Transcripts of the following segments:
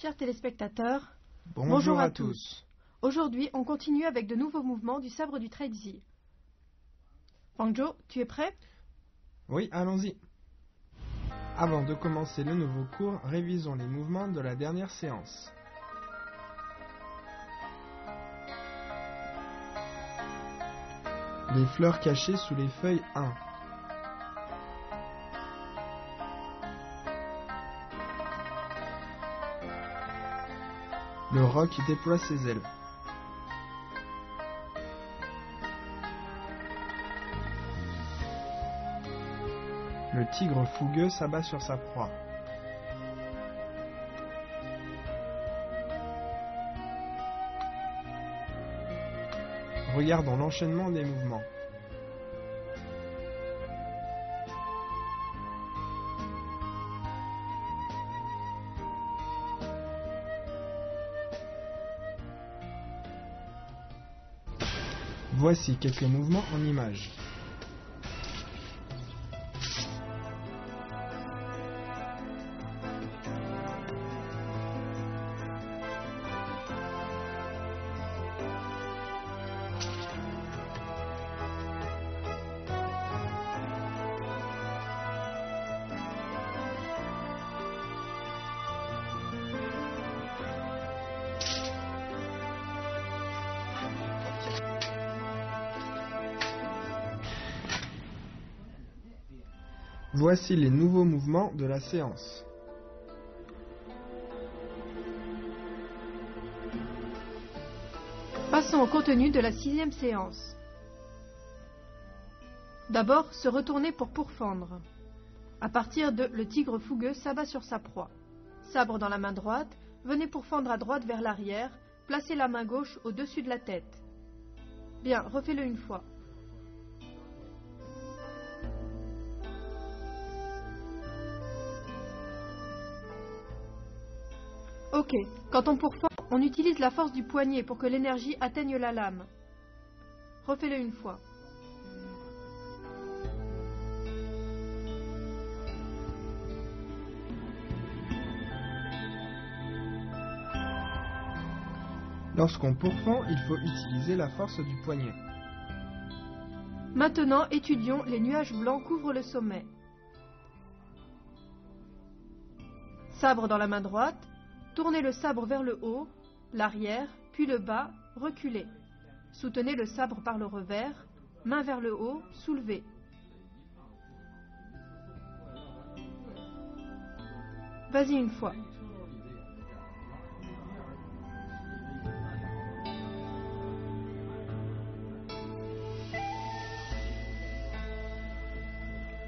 Chers téléspectateurs, Bonjour à tous. Aujourd'hui, on continue avec de nouveaux mouvements du sabre du Treizi. Fangzhou, tu es prêt? Oui, allons-y. Avant de commencer le nouveau cours, révisons les mouvements de la dernière séance. Les fleurs cachées sous les feuilles 1. Le roc déploie ses ailes. Le tigre fougueux s'abat sur sa proie. Regardons l'enchaînement des mouvements. Voici quelques mouvements en images. Voici les nouveaux mouvements de la séance. Passons au contenu de la 6e séance. D'abord, se retourner pour pourfendre. À partir de le tigre fougueux s'abat sur sa proie. Sabre dans la main droite, venez pourfendre à droite vers l'arrière, placez la main gauche au-dessus de la tête. Bien, refais-le une fois. Ok, quand on pourfend, on utilise la force du poignet pour que l'énergie atteigne la lame. Refais-le une fois. Lorsqu'on pourfend, il faut utiliser la force du poignet. Maintenant, étudions les nuages blancs couvrent le sommet. Sabre dans la main droite, tournez le sabre vers le haut, l'arrière, puis le bas, reculez. Soutenez le sabre par le revers, main vers le haut, soulevez. Vas-y une fois.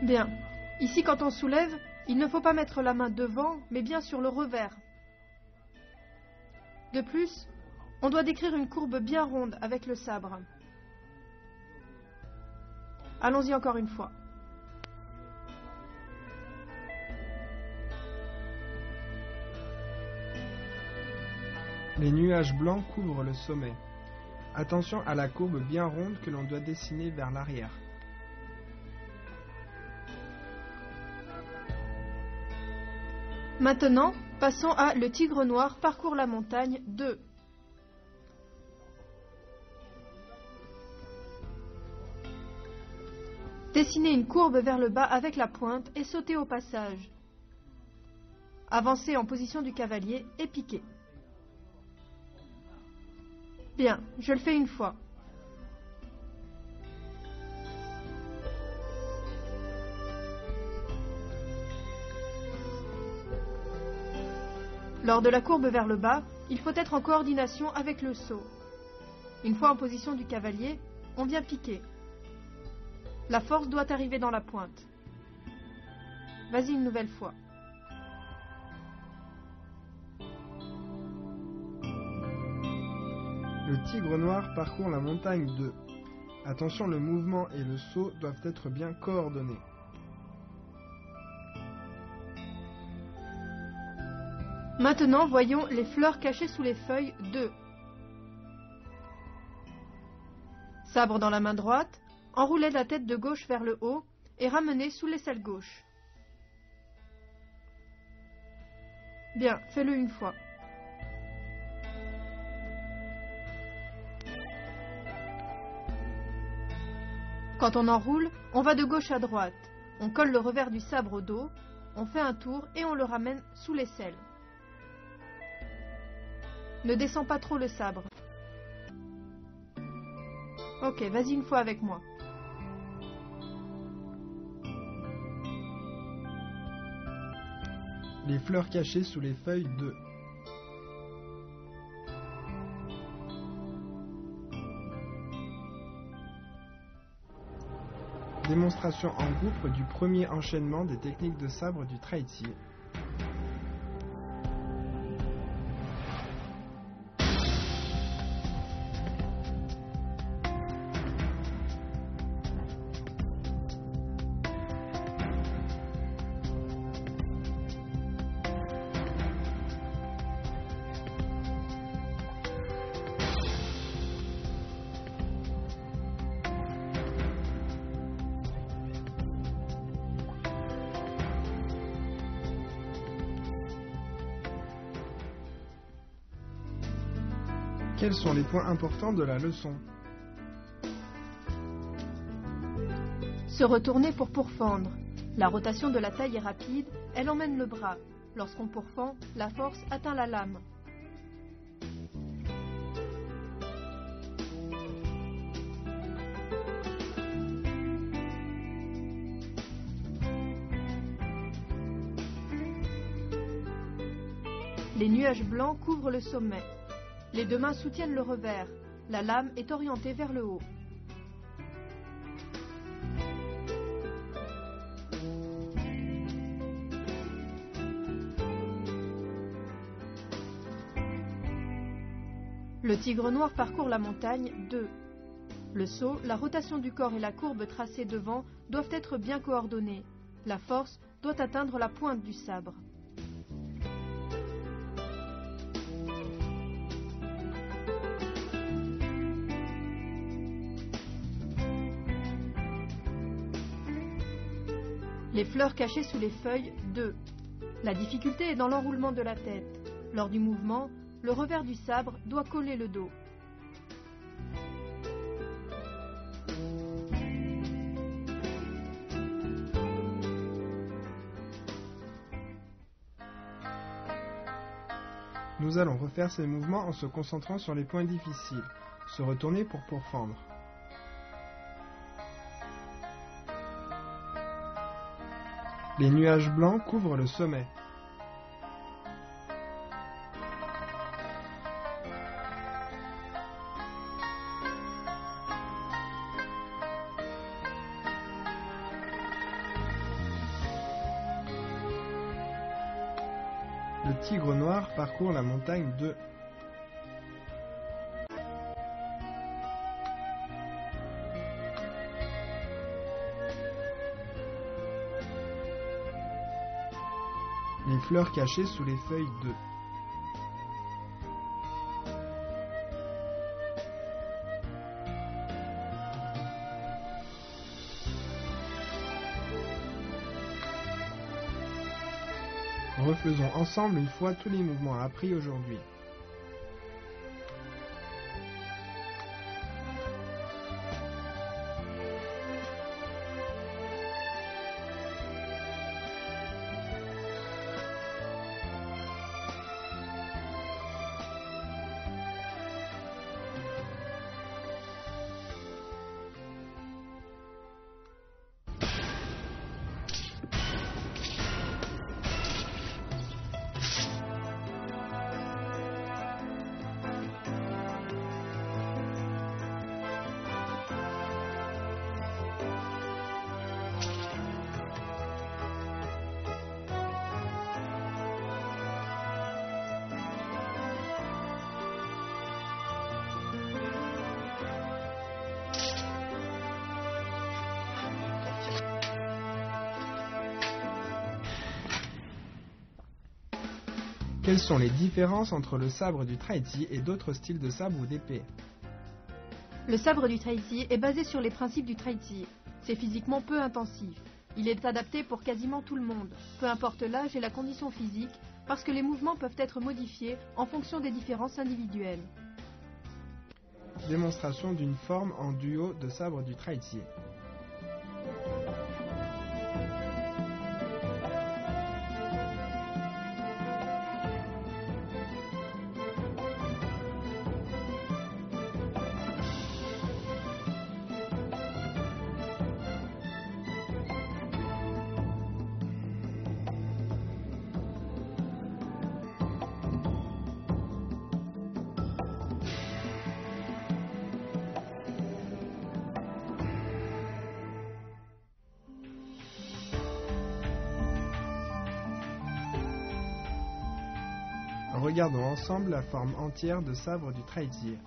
Bien. Ici, quand on soulève, il ne faut pas mettre la main devant, mais bien sur le revers. De plus, on doit décrire une courbe bien ronde avec le sabre. Allons-y encore une fois. Les nuages blancs couvrent le sommet. Attention à la courbe bien ronde que l'on doit dessiner vers l'arrière. Maintenant, passons à le tigre noir parcourt la montagne 2. Dessinez une courbe vers le bas avec la pointe et sautez au passage. Avancez en position du cavalier et piquez. Bien, je le fais une fois. Lors de la courbe vers le bas, il faut être en coordination avec le saut. Une fois en position du cavalier, on vient piquer. La force doit arriver dans la pointe. Vas-y une nouvelle fois. Le tigre noir parcourt la montagne 2. Attention, le mouvement et le saut doivent être bien coordonnés. Maintenant, voyons les fleurs cachées sous les feuilles 2. Sabre dans la main droite, enroulez la tête de gauche vers le haut et ramenez sous l'aisselle gauche. Bien, fais-le une fois. Quand on enroule, on va de gauche à droite. On colle le revers du sabre au dos, on fait un tour et on le ramène sous l'aisselle. Ne descends pas trop le sabre. Ok, vas-y une fois avec moi. Les fleurs cachées sous les feuilles de... Démonstration en groupe du premier enchaînement des techniques de sabre du Traiti. Quels sont les points importants de la leçon? Se retourner pour pourfendre. La rotation de la taille est rapide, elle emmène le bras. Lorsqu'on pourfend, la force atteint la lame. Les nuages blancs couvrent le sommet. Les deux mains soutiennent le revers. La lame est orientée vers le haut. Le tigre noir parcourt la montagne 2. Le saut, la rotation du corps et la courbe tracée devant doivent être bien coordonnés. La force doit atteindre la pointe du sabre. Les fleurs cachées sous les feuilles 2. La difficulté est dans l'enroulement de la tête. Lors du mouvement, le revers du sabre doit coller le dos. Nous allons refaire ces mouvements en se concentrant sur les points difficiles. Se retourner pour pourfendre. Les nuages blancs couvrent le sommet. Le tigre noir parcourt la montagne 2. Les fleurs cachées sous les feuilles 2. Refaisons ensemble une fois tous les mouvements appris aujourd'hui. Quelles sont les différences entre le sabre du Traiti et d'autres styles de sabre ou d'épée? Le sabre du Traiti est basé sur les principes du Traiti. C'est physiquement peu intensif. Il est adapté pour quasiment tout le monde, peu importe l'âge et la condition physique, parce que les mouvements peuvent être modifiés en fonction des différences individuelles. Démonstration d'une forme en duo de sabre du Traiti. Regardons ensemble la forme entière de sabre du Traizir.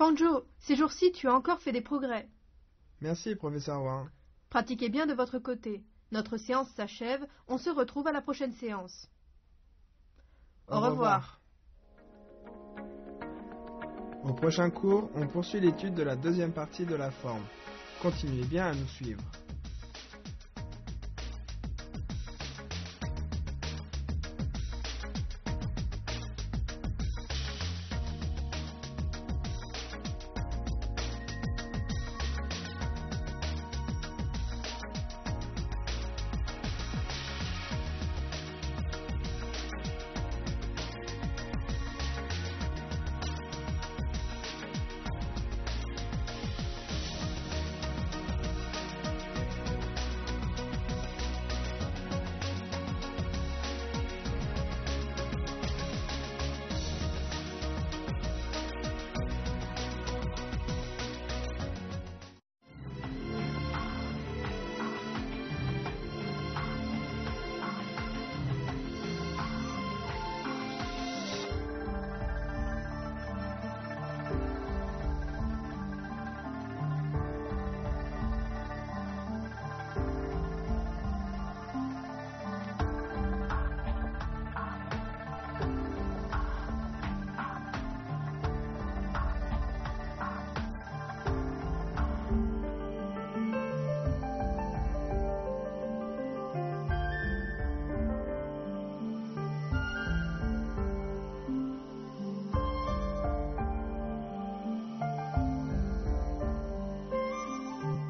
Fanjo, ces jours-ci, tu as encore fait des progrès. Merci, professeur Wang. Pratiquez bien de votre côté. Notre séance s'achève, on se retrouve à la prochaine séance. Au revoir. Au prochain cours, on poursuit l'étude de la deuxième partie de la forme. Continuez bien à nous suivre.